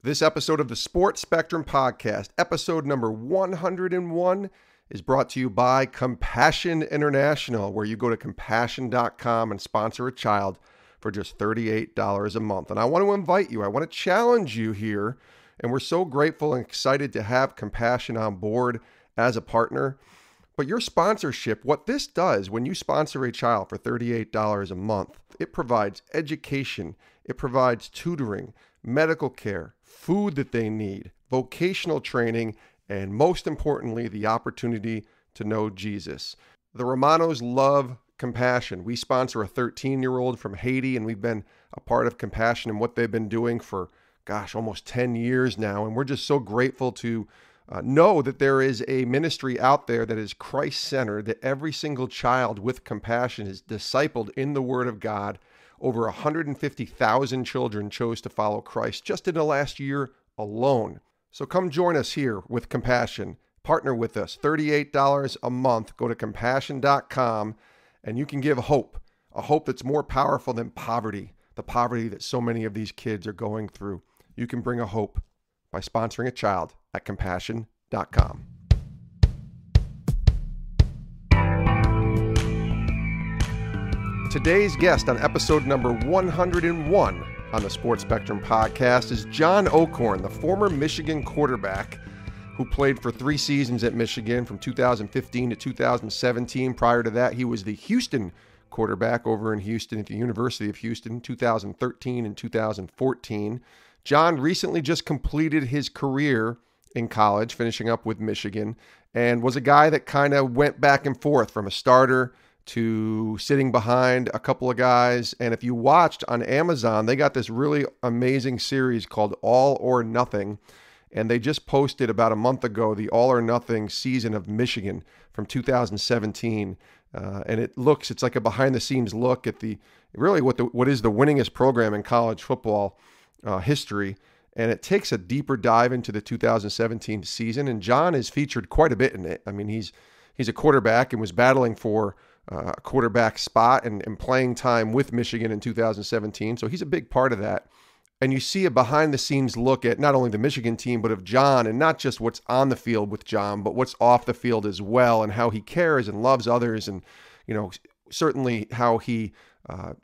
This episode of the Sports Spectrum Podcast, episode number 101, is brought to you by Compassion International, where you go to compassion.com and sponsor a child for just $38 a month. And I want to invite you, I want to challenge you here, and we're so grateful and excited to have Compassion on board as a partner. But your sponsorship, what this does when you sponsor a child for $38 a month, it provides education, it provides tutoring, medical care, food that they need, vocational training, and most importantly, the opportunity to know Jesus. The Romanos love Compassion. We sponsor a 13-year-old from Haiti, and we've been a part of Compassion and what they've been doing for, almost 10 years now. And we're just so grateful to know that there is a ministry out there that is Christ-centered, that every single child with Compassion is discipled in the Word of God. Over 150,000 children chose to follow Christ just in the last year alone. So come join us here with Compassion. Partner with us. $38 a month. Go to compassion.com and you can give hope. A hope that's more powerful than poverty. The poverty that so many of these kids are going through. You can bring a hope by sponsoring a child at compassion.com. Today's guest on episode number 101 on the Sports Spectrum Podcast is John O'Korn, the former Michigan quarterback who played for 3 seasons at Michigan from 2015 to 2017. Prior to that, he was the Houston quarterback over in Houston at the University of Houston, 2013 and 2014. John recently just completed his career in college, finishing up with Michigan, and was a guy that kind of went back and forth from a starter to sitting behind a couple of guys. And if you watched on Amazon, they got this really amazing series called All or Nothing. And they just posted about a month ago the All or Nothing season of Michigan from 2017. And it's like a behind the scenes look at what is the winningest program in college football history. And it takes a deeper dive into the 2017 season. And John is featured quite a bit in it. I mean, he's a quarterback and was battling for a quarterback spot and playing time with Michigan in 2017. So he's a big part of that. And you see a behind-the-scenes look at not only the Michigan team, but of John, and not just what's on the field with John, but what's off the field as well, and how he cares and loves others, and certainly how he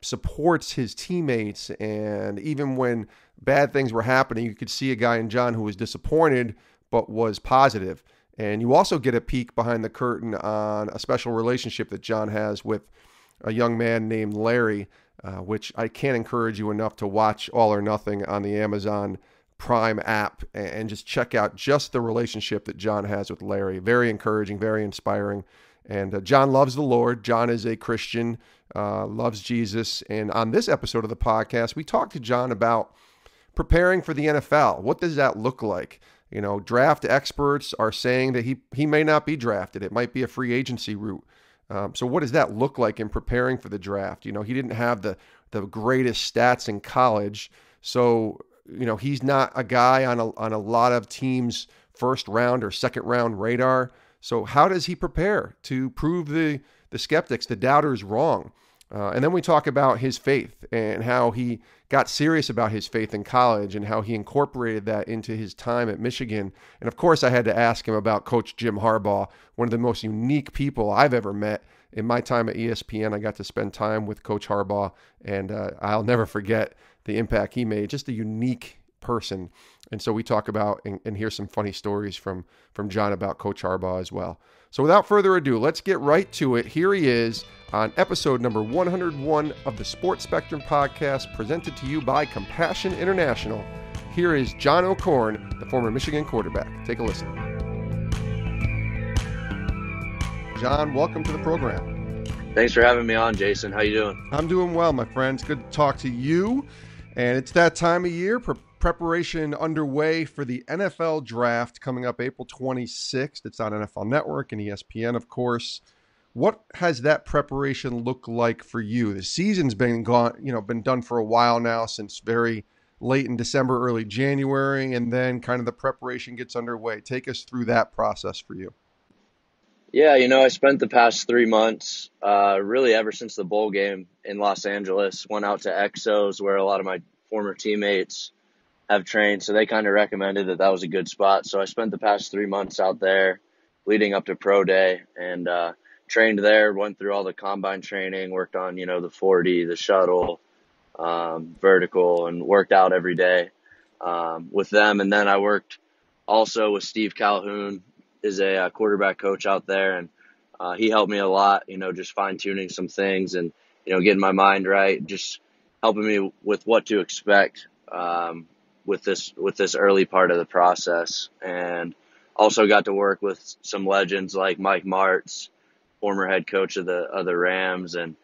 supports his teammates. And even when bad things were happening, you could see a guy in John who was disappointed, but was positive. And you also get a peek behind the curtain on a special relationship that John has with a young man named Larry, which I can't encourage you enough to watch All or Nothing on the Amazon Prime app and just check out just the relationship that John has with Larry. Very encouraging, very inspiring. And John loves the Lord. John is a Christian, loves Jesus. And on this episode of the podcast, we talked to John about preparing for the NFL. What does that look like? Draft experts are saying that he may not be drafted. It might be a free agency route. So what does that look like in preparing for the draft? He didn't have the greatest stats in college. So, he's not a guy on a lot of teams' first round or second round radar. So how does he prepare to prove the skeptics, the doubters wrong? And then we talk about his faith and how he got serious about his faith in college and how he incorporated that into his time at Michigan. And of course, I had to ask him about Coach Jim Harbaugh, one of the most unique people I've ever met. In my time at ESPN, I got to spend time with Coach Harbaugh, and I'll never forget the impact he made. Just a unique person. And so we talk about and hear some funny stories from John about Coach Harbaugh as well. So without further ado, let's get right to it. Here he is on episode number 101 of the Sports Spectrum Podcast, presented to you by Compassion International. Here is John O'Korn, the former Michigan quarterback. Take a listen. John, welcome to the program. Thanks for having me on, Jason. How you doing? I'm doing well, my friend. It's good to talk to you. And it's that time of year, preparation underway for the NFL draft coming up April 26th. It's on NFL Network and ESPN, of course. What has that preparation looked like for you? The season's been done for a while now, since very late in December, early January, and then kind of the preparation gets underway. Take us through that process for you. Yeah, I spent the past 3 months, really ever since the bowl game in Los Angeles, went out to Exos where a lot of my former teammates have trained. So they kind of recommended that was a good spot. So I spent the past 3 months out there leading up to pro day, and trained there, went through all the combine training, worked on, the 40, the shuttle, vertical, and worked out every day with them. And then I worked also with Steve Calhoun, is a quarterback coach out there, and he helped me a lot, just fine tuning some things and, getting my mind right, just helping me with what to expect with this early part of the process. And also got to work with some legends like Mike Martz, former head coach of the Rams, and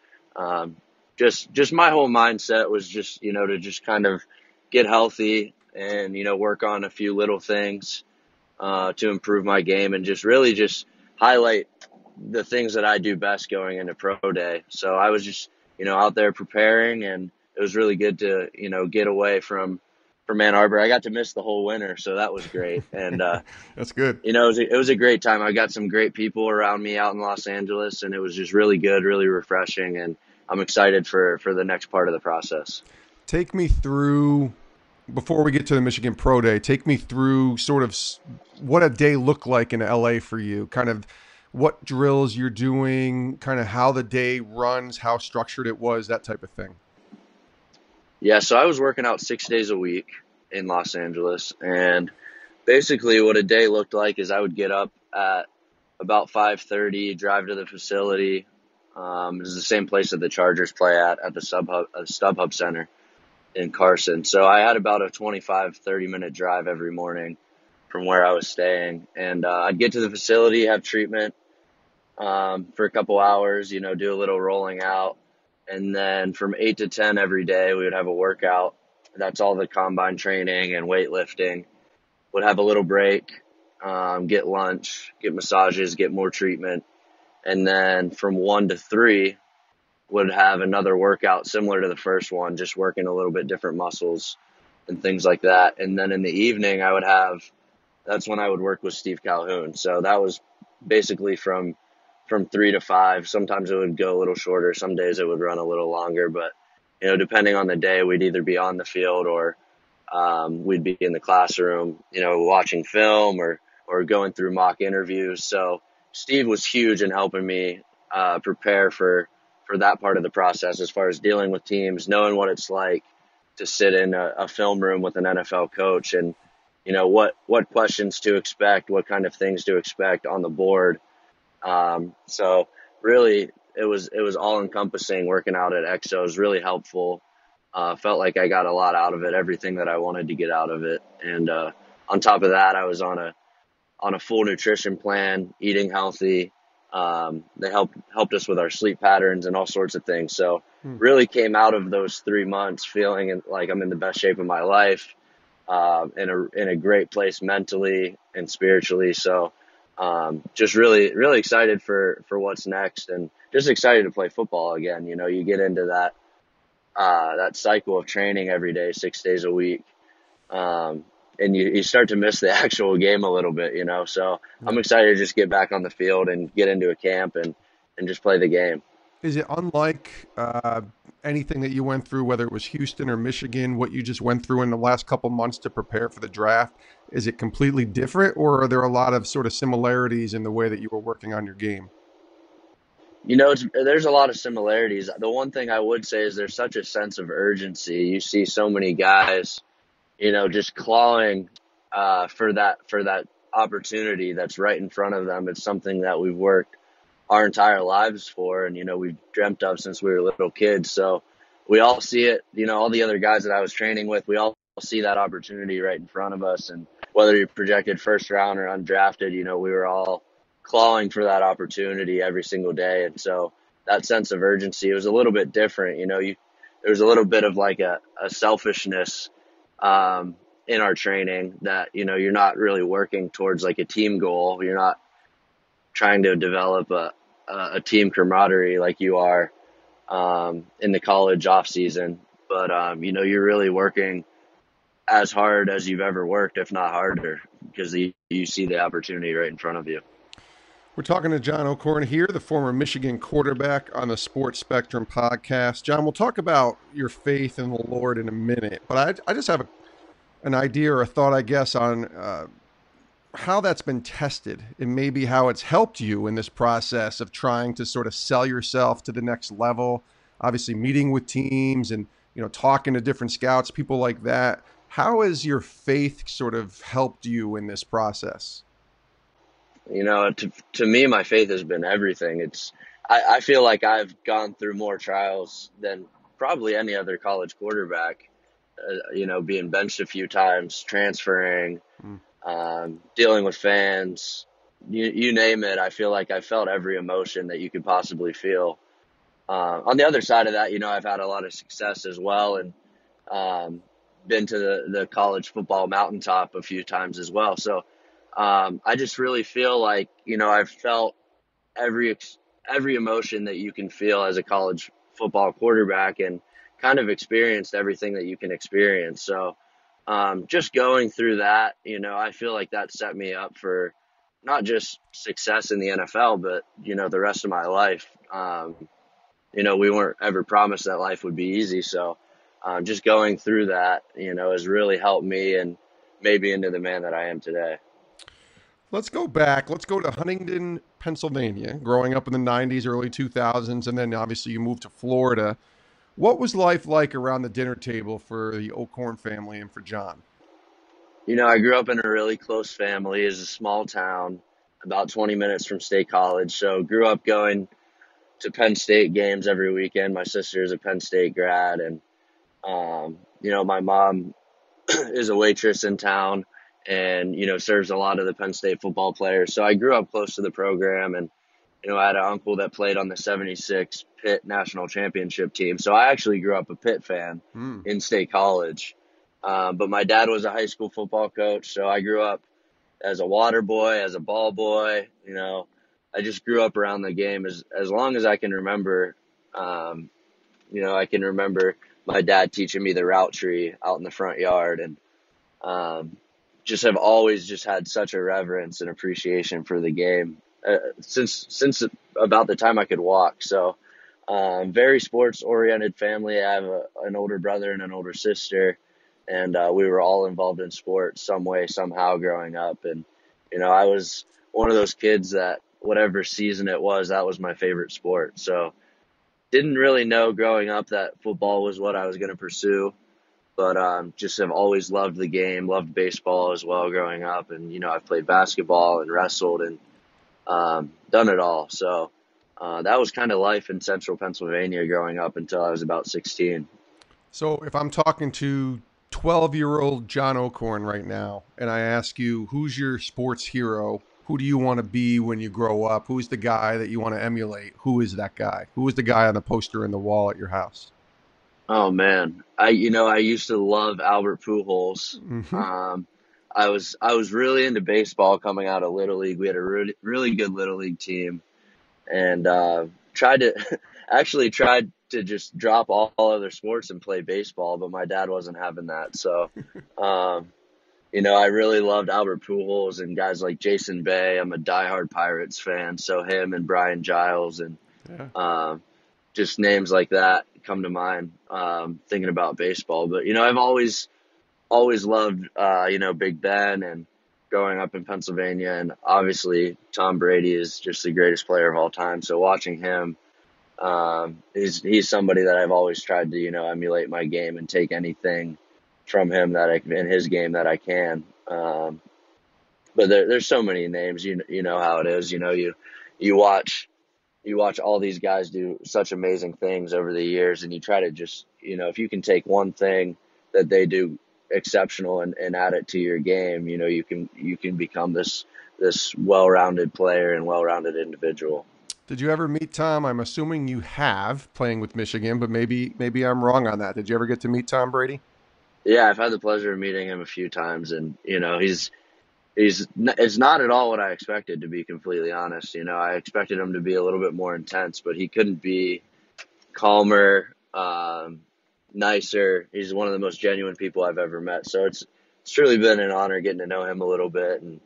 just my whole mindset was just, to just kind of get healthy and, work on a few little things to improve my game and just really just highlight the things that I do best going into pro day. So I was just, out there preparing, and it was really good to, get away from Ann Arbor. I got to miss the whole winter, so that was great. And, That's good. it was a great time. I got some great people around me out in Los Angeles, and it was just really good, really refreshing. And I'm excited for the next part of the process. Take me through, before we get to the Michigan Pro Day, take me through sort of what a day looked like in LA for you, kind of what drills you're doing, kind of how the day runs, how structured it was, that type of thing. Yeah, so I was working out 6 days a week in Los Angeles, and basically what a day looked like is I would get up at about 5:30, drive to the facility. It's the same place that the Chargers play at the StubHub Center in Carson. So I had about a 25, 30-minute drive every morning from where I was staying. And I'd get to the facility, have treatment for a couple hours, do a little rolling out. And then from 8 to 10 every day, we would have a workout. That's all the combine training and weightlifting. Would have a little break, get lunch, get massages, get more treatment. And then from 1 to 3, would have another workout similar to the first one, just working a little bit different muscles and things like that. And then in the evening, that's when I would work with Steve Calhoun. So that was basically from 3 to 5. Sometimes it would go a little shorter. Some days it would run a little longer, but, depending on the day, we'd either be on the field or we'd be in the classroom, watching film or going through mock interviews. So Steve was huge in helping me prepare for that part of the process, as far as dealing with teams, knowing what it's like to sit in a film room with an NFL coach, and what questions to expect, what kind of things to expect on the board. So really, it was all encompassing. Working out at EXO was really helpful. Felt like I got a lot out of it, everything that I wanted to get out of it. And on top of that, I was on a full nutrition plan, eating healthy. They helped us with our sleep patterns and all sorts of things. So really came out of those 3 months feeling like I'm in the best shape of my life, in a great place mentally and spiritually. So just really, really excited for what's next, and just excited to play football again. You get into that cycle of training every day, 6 days a week. And you start to miss the actual game a little bit, so I'm excited to just get back on the field and get into a camp and just play the game. Is it unlike anything that you went through, whether it was Houston or Michigan, what you just went through in the last couple months to prepare for the draft? Is it completely different, or are there a lot of sort of similarities in the way that you were working on your game? There's a lot of similarities. The one thing I would say is there's such a sense of urgency. You see so many guys, just clawing for that opportunity that's right in front of them. It's something that we've worked our entire lives for, and we've dreamt of since we were little kids. So we all see it. All the other guys that I was training with, we all see that opportunity right in front of us. And whether you're projected first round or undrafted, we were all clawing for that opportunity every single day. And so that sense of urgency, it was a little bit different. There was a little bit of like a selfishness in our training that, you're not really working towards like a team goal. You're not trying to develop a team camaraderie like you are in the college off season. But, you're really working as hard as you've ever worked, if not harder, because you see the opportunity right in front of you. We're talking to John O'Korn here, the former Michigan quarterback, on the Sports Spectrum podcast. John, we'll talk about your faith in the Lord in a minute, but I just have an idea or a thought, I guess, on how that's been tested and maybe how it's helped you in this process of trying to sort of sell yourself to the next level. Obviously, meeting with teams and talking to different scouts, people like that. How has your faith sort of helped you in this process? To me, my faith has been everything. I feel like I've gone through more trials than probably any other college quarterback. Being benched a few times, transferring, Mm. dealing with fans, you name it. I feel like I felt every emotion that you could possibly feel. On the other side of that, I've had a lot of success as well, and um, been to the college football mountaintop a few times as well. So I just really feel like I've felt every every emotion that you can feel as a college football quarterback, and kind of experienced everything that you can experience. So just going through that, I feel like that set me up for not just success in the NFL, but the rest of my life. We weren't ever promised that life would be easy. So just going through that, has really helped me and made me into the man that I am today. Let's go back. Let's go to Huntington, Pennsylvania, growing up in the 90s, early 2000s, and then obviously you moved to Florida. What was life like around the dinner table for the O'Korn family and for John? I grew up in a really close family. It's a small town, about 20 minutes from State College. So grew up going to Penn State games every weekend. My sister is a Penn State grad, and my mom is a waitress in town, and serves a lot of the Penn State football players. So I grew up close to the program, and I had an uncle that played on the '76 Pitt national championship team. So I actually grew up a Pitt fan Hmm. in State College. But my dad was a high school football coach, so I grew up as a water boy, as a ball boy. I just grew up around the game as long as I can remember. I can remember my dad teaching me the route tree out in the front yard, and um, just have always just had such a reverence and appreciation for the game since about the time I could walk. So very sports oriented family. I have an older brother and an older sister, and we were all involved in sports some way, somehow growing up. And, I was one of those kids that whatever season it was, that was my favorite sport. So didn't really know growing up that football was what I was going to pursue, but just have always loved the game, loved baseball as well growing up. And, I've played basketball and wrestled and done it all. So that was kind of life in central Pennsylvania growing up until I was about 16. So if I'm talking to 12-year-old John O'Korn right now, and I ask you, who's your sports hero? Who do you want to be when you grow up? Who's the guy that you want to emulate? Who is that guy? Who is the guy on the poster in the wall at your house? Oh man, I used to love Albert Pujols. Hmm. Um, I was really into baseball coming out of Little League. We had a really good Little League team, and tried to actually tried to just drop all other sports and play baseball, but my dad wasn't having that. So, um, I really loved Albert Pujols and guys like Jason Bay. I'm a diehard Pirates fan, so him and Brian Giles and Yeah. um, just names like that come to mind thinking about baseball. But I've always loved Big Ben, and growing up in Pennsylvania, and obviously Tom Brady is just the greatest player of all time. So watching him, he's somebody that I've always tried to emulate my game and take anything from him that in his game that I can. But there's so many names. You know how it is. You watch all these guys do such amazing things over the years, and you try to just, if you can take one thing that they do exceptional and add it to your game, you can become this well-rounded player and well-rounded individual. Did you ever meet Tom? I'm assuming you have, playing with Michigan, but maybe I'm wrong on that. Did you ever get to meet Tom Brady? Yeah, I've had the pleasure of meeting him a few times, and it's not at all what I expected, to be completely honest. I expected him to be a little bit more intense, but he couldn't be calmer, nicer. He's one of the most genuine people I've ever met. So it's truly been an honor getting to know him a little bit, and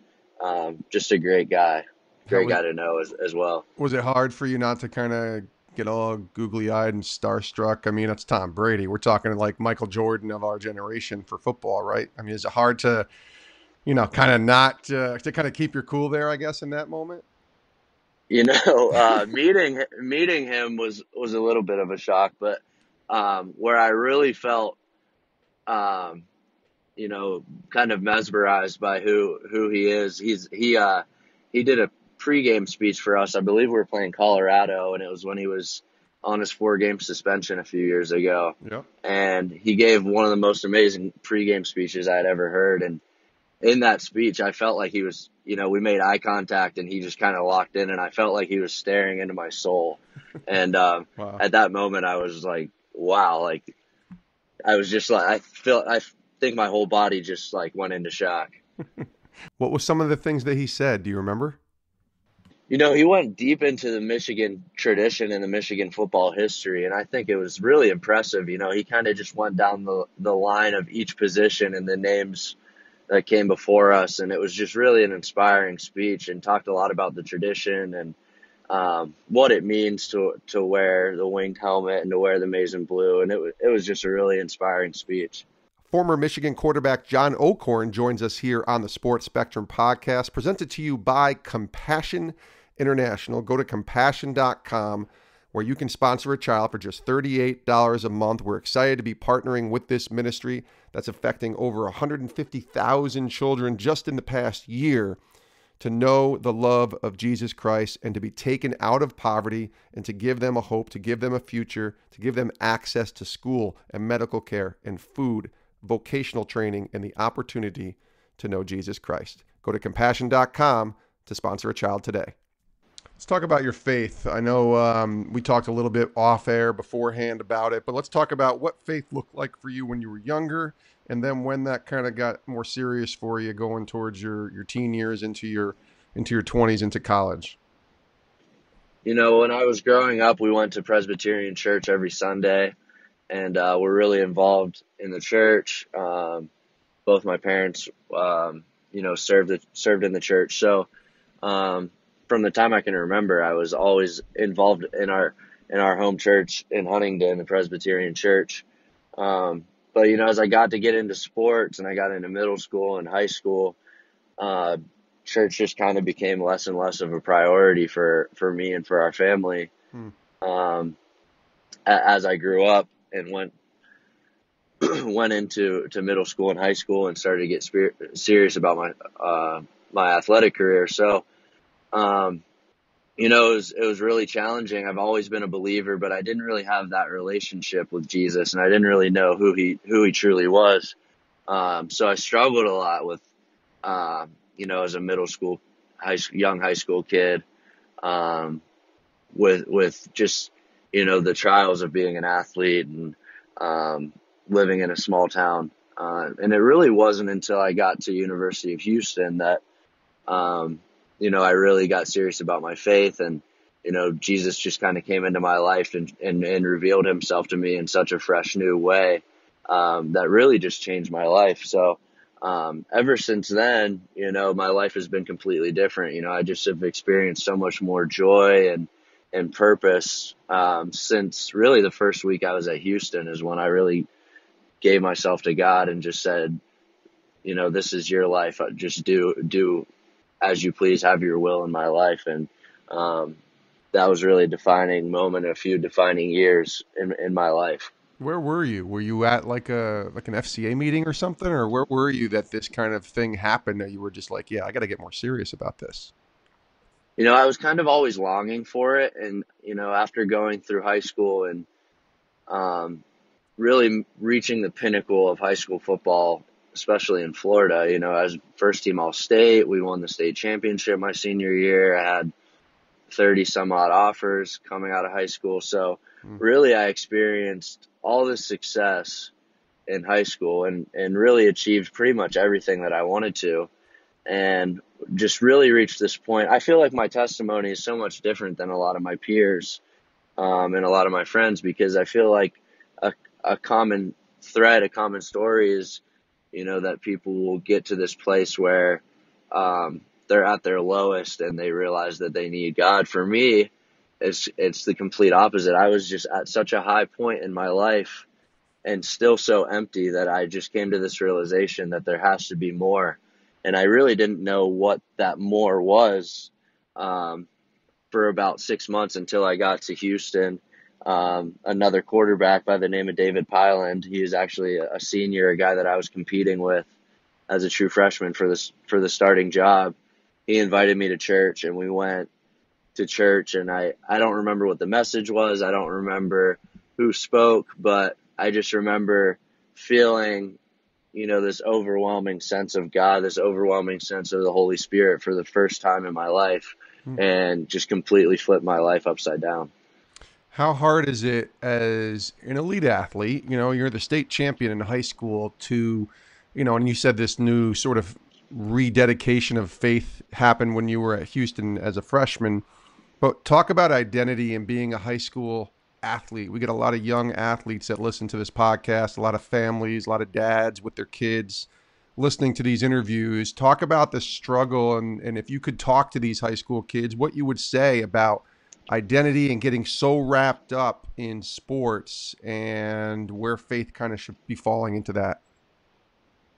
just a How great guy to know as well. was it hard for you not to kind of get all googly eyed and starstruck? I mean, it's Tom Brady. We're talking like Michael Jordan of our generation for football, right? I mean, is it hard to, kind of not to kind of keep your cool there, I guess, in that moment? Meeting him was a little bit of a shock, but where I really felt um, kind of mesmerized by who he is. He did a pregame speech for us. I believe we were playing Colorado, and it was when he was on his 4-game suspension a few years ago. Yep. And he gave one of the most amazing pregame speeches I had ever heard. And in that speech, I felt like he was, we made eye contact, and he just kind of locked in, and I felt like he was staring into my soul. And Wow. at that moment, I was like, wow, like I was just like, I think my whole body just like went into shock. What was some of the things that he said? Do you remember? He went deep into the Michigan tradition and the Michigan football history, and I think it was really impressive. He kind of just went down the line of each position and the names that came before us, and it was just really an inspiring speech, and talked a lot about the tradition and what it means to wear the winged helmet and to wear the maize and blue, and it was just a really inspiring speech. Former Michigan quarterback John O'Korn joins us here on the Sports Spectrum podcast, presented to you by Compassion International. Go to compassion.com, where you can sponsor a child for just $38 a month. We're excited to be partnering with this ministry that's affecting over 150,000 children just in the past year to know the love of Jesus Christ and to be taken out of poverty and to give them a hope, to give them a future, to give them access to school and medical care and food, vocational training, and the opportunity to know Jesus Christ. Go to compassion.com to sponsor a child today. Let's talk about your faith. I know we talked a little bit off air beforehand about it, but let's talk about what faith looked like for you when you were younger, and then when that kind of got more serious for you going towards your teen years into your 20s, into college. When I was growing up, we went to Presbyterian church every Sunday, and we're really involved in the church. Both my parents, served in the church. So from the time I can remember, I was always involved in our home church in Huntingdon, the Presbyterian church. But as I got to get into sports and I got into middle school and high school, church just kind of became less and less of a priority for me and for our family. As I grew up and went into middle school and high school and started to get serious about my athletic career. So, it was really challenging. I've always been a believer, but I didn't really have that relationship with Jesus, and I didn't really know who he truly was. So I struggled a lot with, as a middle school, young high school kid, with just, the trials of being an athlete and, living in a small town. And it really wasn't until I got to University of Houston that, I really got serious about my faith, and, Jesus just kind of came into my life and revealed himself to me in such a fresh new way, that really just changed my life. So, ever since then, my life has been completely different. I just have experienced so much more joy and purpose, since really the first week I was at Houston is when I really gave myself to God and just said, this is your life. Just do as you please, have your will in my life. And that was really a defining moment, a few defining years in my life. Where were you? Were you at like an FCA meeting or something, or where were you that this kind of thing happened that you were just like, yeah, I got to get more serious about this? I was kind of always longing for it. And, after going through high school and really reaching the pinnacle of high school football, especially in Florida, I was first team All-State. We won the state championship my senior year. I had 30 some odd offers coming out of high school. So really I experienced all this success in high school and really achieved pretty much everything that I wanted to, and just really reached this point. I feel like my testimony is so much different than a lot of my peers, and a lot of my friends, because I feel like a common thread, a common story is, that people will get to this place where they're at their lowest and they realize that they need God. For me, it's the complete opposite. I was just at such a high point in my life and still so empty that I just came to this realization that there has to be more. And I really didn't know what that more was for about 6 months until I got to Houston. Another quarterback by the name of David Pyland. He is actually a senior, a guy that I was competing with as a true freshman for the starting job. He invited me to church, and we went to church, and I don't remember what the message was. I don't remember who spoke, but I just remember feeling, this overwhelming sense of God, this overwhelming sense of the Holy Spirit for the first time in my life, and just completely flipped my life upside down. How hard is it as an elite athlete? You're the state champion in high school and you said this new sort of rededication of faith happened when you were at Houston as a freshman. But talk about identity and being a high school athlete. We get a lot of young athletes that listen to this podcast, a lot of families, a lot of dads with their kids listening to these interviews. Talk about the struggle, and if you could talk to these high school kids, what you would say about identity and getting so wrapped up in sports and where faith kind of should be falling into that.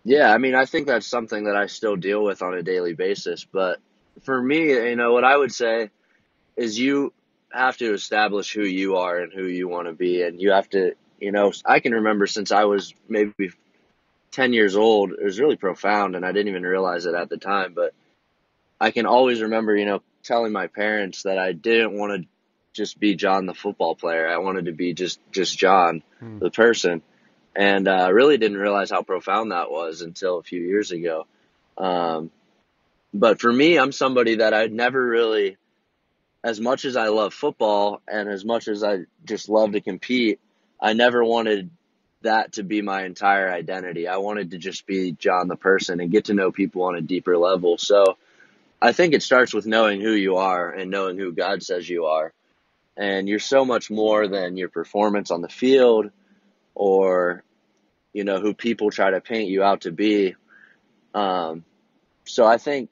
Yeah, I mean, I think that's something that I still deal with on a daily basis. But for me, what I would say is you have to establish who you are and who you want to be. And you have to, I can remember since I was maybe 10 years old, it was really profound, and I didn't even realize it at the time. But I can always remember, telling my parents that I didn't want to just be John the football player. I wanted to be just John the person. And really didn't realize how profound that was until a few years ago. But for me, I'm somebody that I'd never really, as much as I love football and as much as I just love to compete, I never wanted that to be my entire identity. I wanted to just be John the person and get to know people on a deeper level. So I think it starts with knowing who you are and knowing who God says you are. And you're so much more than your performance on the field or, who people try to paint you out to be. So I think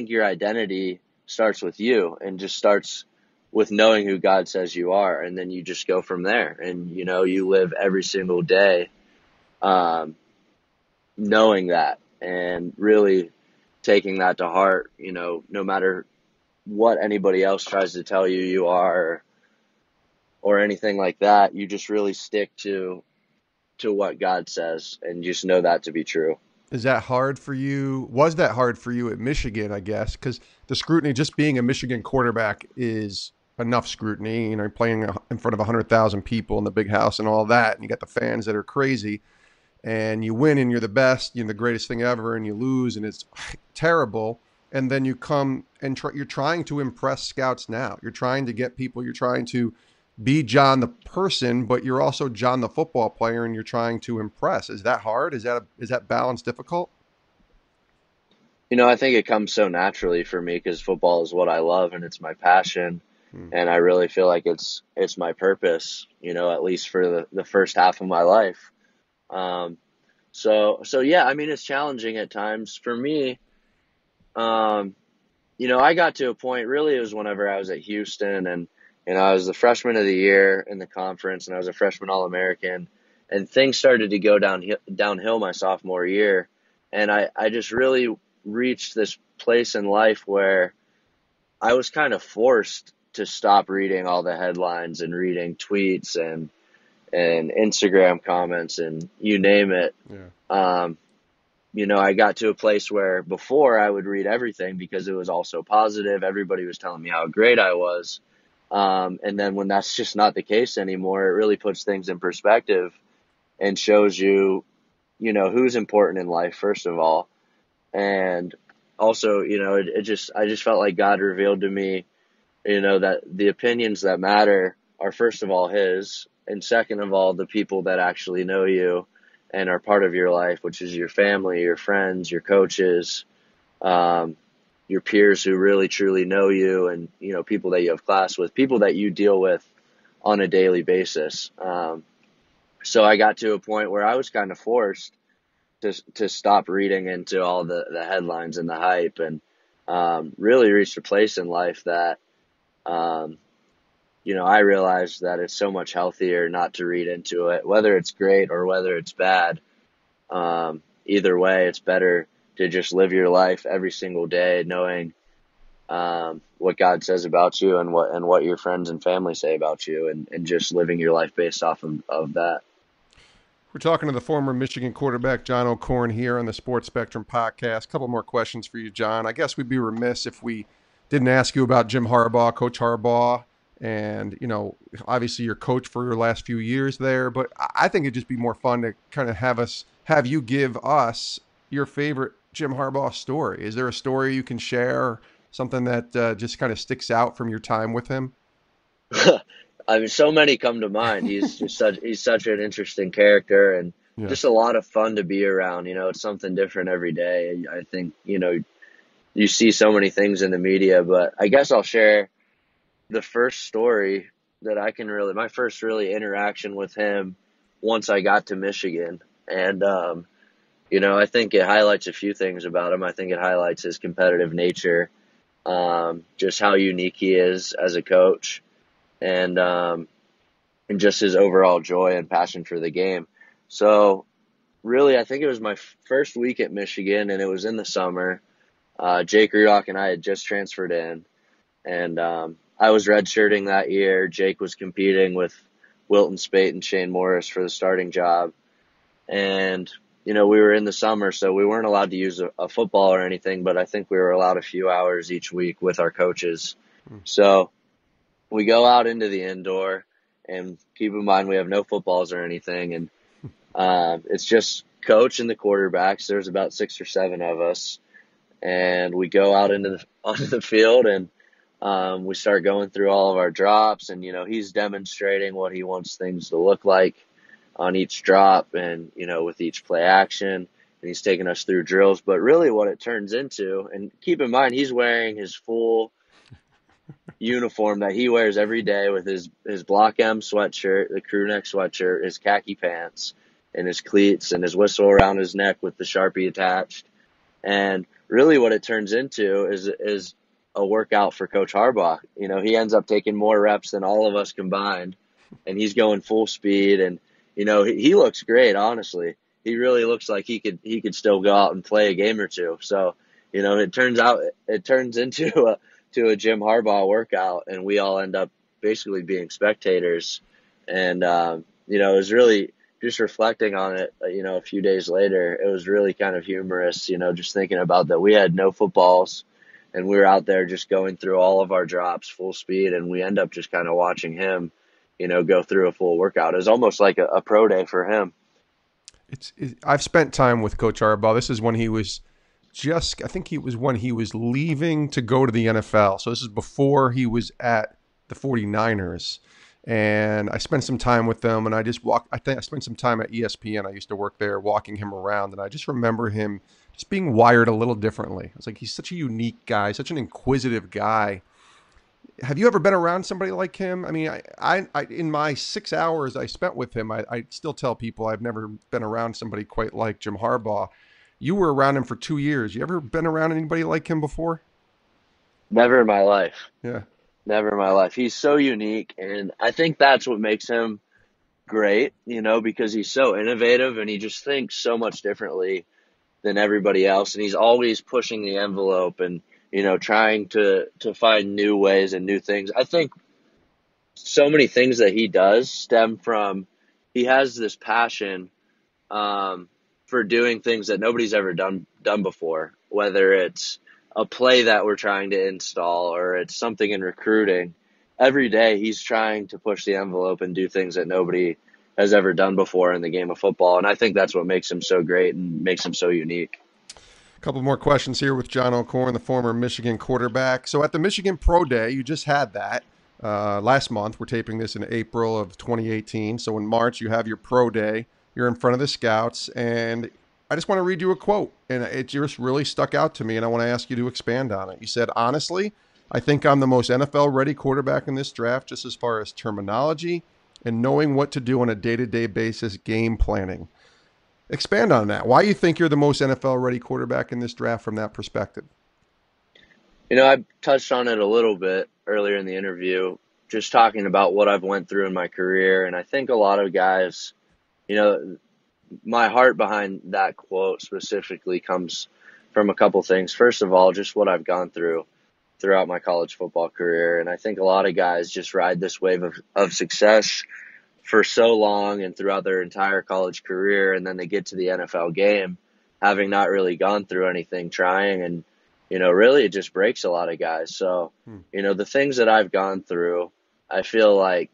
your identity starts with you and just starts with knowing who God says you are. And then you just go from there. And, you live every single day knowing that and really taking that to heart, no matter what anybody else tries to tell you are or anything like that. You just really stick to what God says and just know that to be true. Is that hard for you? Was that hard for you at Michigan, I guess? Because the scrutiny, just being a Michigan quarterback is enough scrutiny, playing in front of 100,000 people in the big house and all that. And you got the fans that are crazy, and you win and you're the best, you're the greatest thing ever, and you lose and it's terrible. And then you come and you're trying to impress scouts now. You're trying to get people, you're trying to be John the person, but you're also John the football player, and you're trying to impress. Is that hard? Is that balance difficult? I think it comes so naturally for me because football is what I love and it's my passion. And I really feel like it's my purpose, at least for the first half of my life. So yeah, I mean, it's challenging at times for me. I got to a point, really, it was whenever I was at Houston and I was the freshman of the year in the conference and I was a freshman All-American, and things started to go downhill my sophomore year. And I just really reached this place in life where I was kind of forced to stop reading all the headlines and reading tweets and Instagram comments and you name it. Yeah. I got to a place where before I would read everything because it was all so positive. Everybody was telling me how great I was. And then when that's just not the case anymore, it really puts things in perspective and shows you, who's important in life, first of all. And also, I just felt like God revealed to me, that the opinions that matter are first of all his, and second of all, the people that actually know you and are part of your life, which is your family, your friends, your coaches, your peers who really truly know you, and people that you have class with, people that you deal with on a daily basis. So I got to a point where I was kind of forced to stop reading into all the headlines and the hype, and really reached a place in life that I realized that it's so much healthier not to read into it, whether it's great or whether it's bad. Either way, it's better to just live your life every single day knowing what God says about you and what your friends and family say about you, and just living your life based off of that. We're talking to the former Michigan quarterback, John O'Corn, here on the Sports Spectrum podcast. A couple more questions for you, John. I guess we'd be remiss if we didn't ask you about Jim Harbaugh, Coach Harbaugh, and, obviously your coach for your last few years there. But I think it'd just be more fun to kind of have you give us your favorite Jim Harbaugh story. Is there a story you can share, something that just kind of sticks out from your time with him? I mean, so many come to mind. He's such an interesting character and just a Yes. lot of fun to be around. It's something different every day. I think, you see so many things in the media, but I guess I'll share the first story that my first really interaction with him once I got to Michigan. And, I think it highlights a few things about him. I think it highlights his competitive nature, just how unique he is as a coach, and just his overall joy and passion for the game. So really, I think it was my first week at Michigan, and it was in the summer. Jake Rudock and I had just transferred in, and I was redshirting that year. Jake was competing with Wilton Spate and Shane Morris for the starting job. And, we were in the summer, so we weren't allowed to use a football or anything, but I think we were allowed a few hours each week with our coaches. So we go out into the indoor, and keep in mind we have no footballs or anything. And it's just coach and the quarterbacks. There's about 6 or 7 of us. And we go out onto the field, and we start going through all of our drops, and, he's demonstrating what he wants things to look like on each drop and, with each play action, and he's taking us through drills. But really what it turns into, and keep in mind, he's wearing his full uniform that he wears every day with his Block M sweatshirt, the crew neck sweatshirt, his khaki pants, and his cleats, and his whistle around his neck with the Sharpie attached. And really what it turns into is a workout for Coach Harbaugh. He ends up taking more reps than all of us combined, and he's going full speed. And, he looks great, honestly. He really looks like he could still go out and play a game or two. So, it turns into a Jim Harbaugh workout, and we all end up basically being spectators. And, it was really just reflecting on it, a few days later, it was really kind of humorous, just thinking about that we had no footballs, and we were out there just going through all of our drops full speed, and we end up just kind of watching him, go through a full workout. It was almost like a pro day for him. I've spent time with Coach Harbaugh. This is when he was I think he was when he was leaving to go to the NFL. So this is before he was at the 49ers. And I spent some time with them, and I think I spent some time at ESPN. I used to work there, walking him around, and I just remember him just being wired a little differently. It's like he's such a unique guy, such an inquisitive guy. Have you ever been around somebody like him? I mean, I in my 6 hours I spent with him, I still tell people I've never been around somebody quite like Jim Harbaugh. You were around him for 2 years. You ever been around anybody like him before? Never in my life. Yeah. Never in my life. He's so unique, and I think that's what makes him great, because he's so innovative, and he just thinks so much differently than everybody else, and he's always pushing the envelope and, trying to find new ways and new things. I think so many things that he does stem from, he has this passion for doing things that nobody's ever done before, whether it's a play that we're trying to install or it's something in recruiting. Every day he's trying to push the envelope and do things that nobody has ever done before in the game of football. And I think that's what makes him so great and makes him so unique. A couple more questions here with John O'Corn, the former Michigan quarterback. So at the Michigan Pro Day, you just had that last month. We're taping this in April of 2018. So in March, you have your Pro Day. You're in front of the scouts, and I just want to read you a quote, and it just really stuck out to me, and I want to ask you to expand on it. You said, "Honestly, I think I'm the most NFL-ready quarterback in this draft, just as far as terminology and knowing what to do on a day-to-day basis, game planning." Expand on that. Why you think you're the most NFL-ready quarterback in this draft from that perspective? I touched on it a little bit earlier in the interview. just talking about what I've went through in my career. And I think a lot of guys, you know, my heart behind that quote specifically comes from a couple things. First of all, just what I've gone through throughout my college football career. And I think a lot of guys just ride this wave of success for so long and throughout their entire college career. And then they get to the NFL game, having not really gone through anything trying. And, really it just breaks a lot of guys. So, the things that I've gone through, I feel like,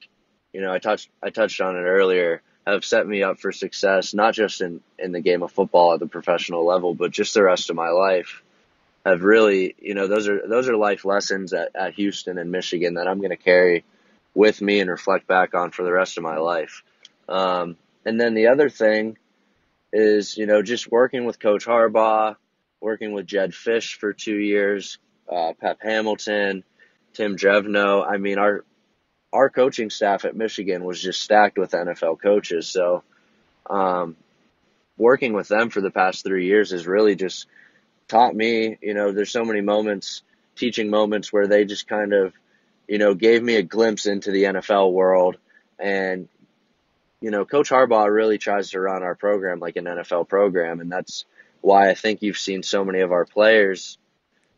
I touched on it earlier, have set me up for success, not just in the game of football at the professional level, but just the rest of my life. Have really, those are life lessons at Houston and Michigan that I'm going to carry with me and reflect back on for the rest of my life. And then the other thing is, just working with Coach Harbaugh, working with Jed Fish for 2 years, Pep Hamilton, Tim Drevno. I mean, our coaching staff at Michigan was just stacked with NFL coaches. So working with them for the past 3 years has really just taught me, there's so many moments, teaching moments where they just kind of, gave me a glimpse into the NFL world. And, Coach Harbaugh really tries to run our program like an NFL program. And that's why I think you've seen so many of our players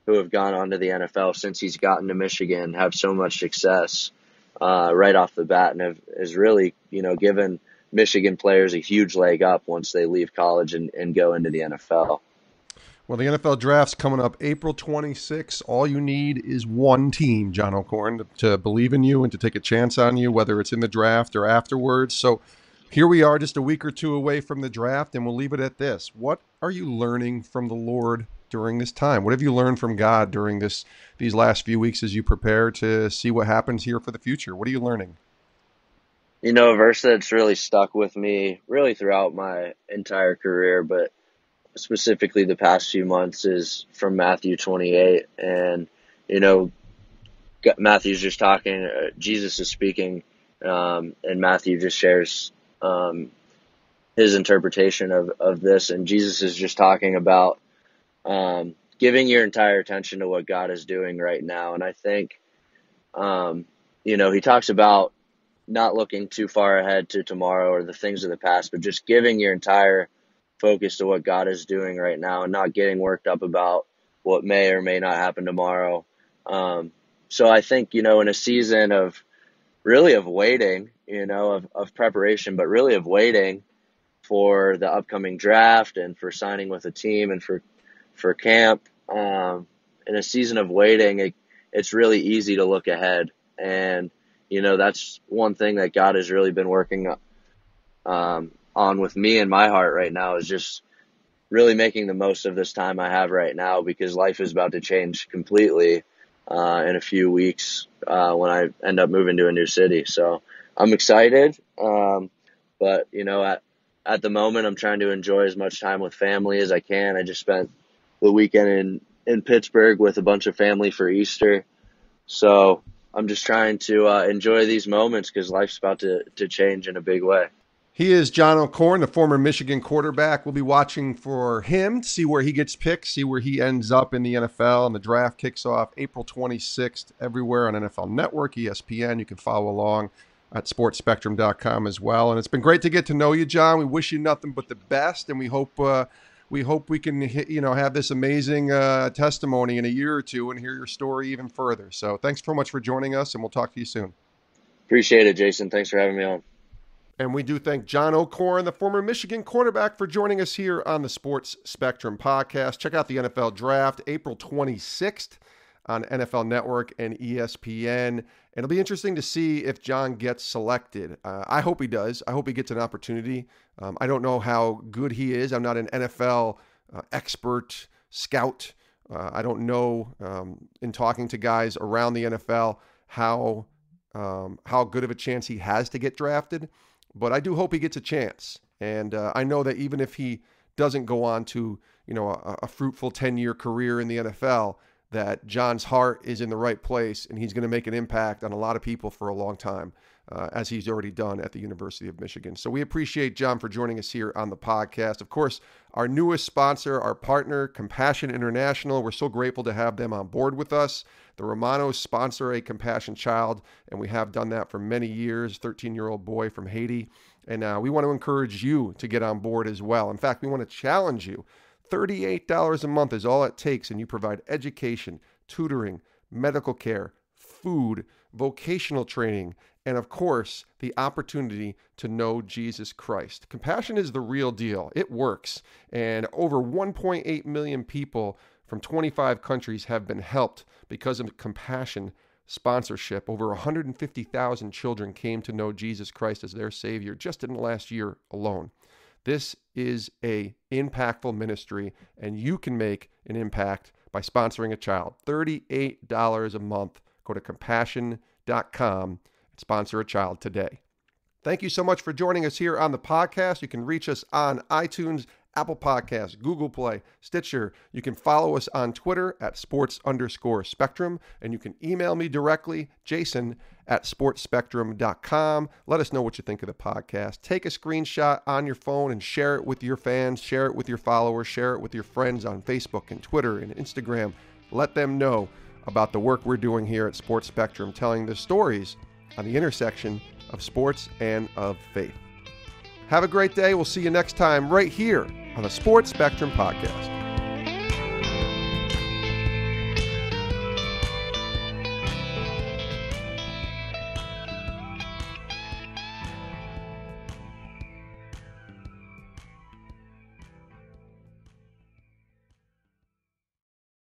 who have gone on to the NFL since he's gotten to Michigan have so much success right off the bat, and has really, given Michigan players a huge leg up once they leave college and go into the NFL. Well, the NFL draft's coming up April 26th. All you need is one team, John O'Corn, to believe in you and to take a chance on you, whether it's in the draft or afterwards. So here we are just a week or two away from the draft, and we'll leave it at this. What are you learning from the Lord during this time? What have you learned from God during these last few weeks as you prepare to see what happens here for the future? What are you learning? A verse that's really stuck with me really throughout my entire career, but specifically the past few months, is from Matthew 28. And, Matthew's just talking, Jesus is speaking, and Matthew just shares his interpretation of this. And Jesus is just talking about giving your entire attention to what God is doing right now. And I think, he talks about not looking too far ahead to tomorrow or the things of the past, but just giving your entire focus to what God is doing right now and not getting worked up about what may or may not happen tomorrow. So I think, in a season of waiting, of preparation, but really of waiting for the upcoming draft and for signing with a team and for camp, in a season of waiting, it's really easy to look ahead. And, that's one thing that God has really been working on with me in my heart right now, is just really making the most of this time I have right now, because life is about to change completely in a few weeks when I end up moving to a new city. So I'm excited, but at the moment I'm trying to enjoy as much time with family as I can. I just spent the weekend in Pittsburgh with a bunch of family for Easter, so I'm just trying to enjoy these moments because life's about to change in a big way. He is John O'Corn, the former Michigan quarterback. We'll be watching for him to see where he gets picked, see where he ends up in the NFL. And the draft kicks off April 26th everywhere on NFL Network, ESPN. You can follow along at sportspectrum.com as well. And it's been great to get to know you, John. We wish you nothing but the best, and we hope we can have this amazing testimony in a year or two and hear your story even further. So thanks so much for joining us, and we'll talk to you soon. Appreciate it, Jason. Thanks for having me on. And we do thank John O'Corn, the former Michigan quarterback, for joining us here on the Sports Spectrum podcast. Check out the NFL Draft, April 26th on NFL Network and ESPN. It'll be interesting to see if John gets selected. I hope he does. I hope he gets an opportunity. I don't know how good he is. I'm not an NFL expert scout. I don't know, in talking to guys around the NFL, how good of a chance he has to get drafted. But I do hope he gets a chance. And I know that even if he doesn't go on to, a fruitful 10-year career in the NFL, that John's heart is in the right place and he's going to make an impact on a lot of people for a long time, as he's already done at the University of Michigan. So we appreciate John for joining us here on the podcast. Of course, our newest sponsor, our partner, Compassion International, we're so grateful to have them on board with us. The Romanos sponsor a Compassion child, and we have done that for many years, 13-year-old boy from Haiti. And we want to encourage you to get on board as well. In fact, we want to challenge you. $38 a month is all it takes, and you provide education, tutoring, medical care, food, vocational training, and of course, the opportunity to know Jesus Christ. Compassion is the real deal. It works. And over 1.8 million people from 25 countries have been helped because of Compassion sponsorship. Over 150,000 children came to know Jesus Christ as their Savior just in the last year alone. This is a impactful ministry, and you can make an impact by sponsoring a child. $38 a month. Go to compassion.com. Sponsor a child today. Thank you so much for joining us here on the podcast. You can reach us on iTunes, Apple Podcasts, Google Play, Stitcher. You can follow us on Twitter at sports_spectrum, and you can email me directly, jason@sportspectrum.com. Let us know what you think of the podcast. Take a screenshot on your phone and share it with your fans, share it with your followers, share it with your friends on Facebook and Twitter and Instagram. Let them know about the work we're doing here at Sports Spectrum, telling the stories on the intersection of sports and of faith. Have a great day. We'll see you next time right here on the Sports Spectrum Podcast.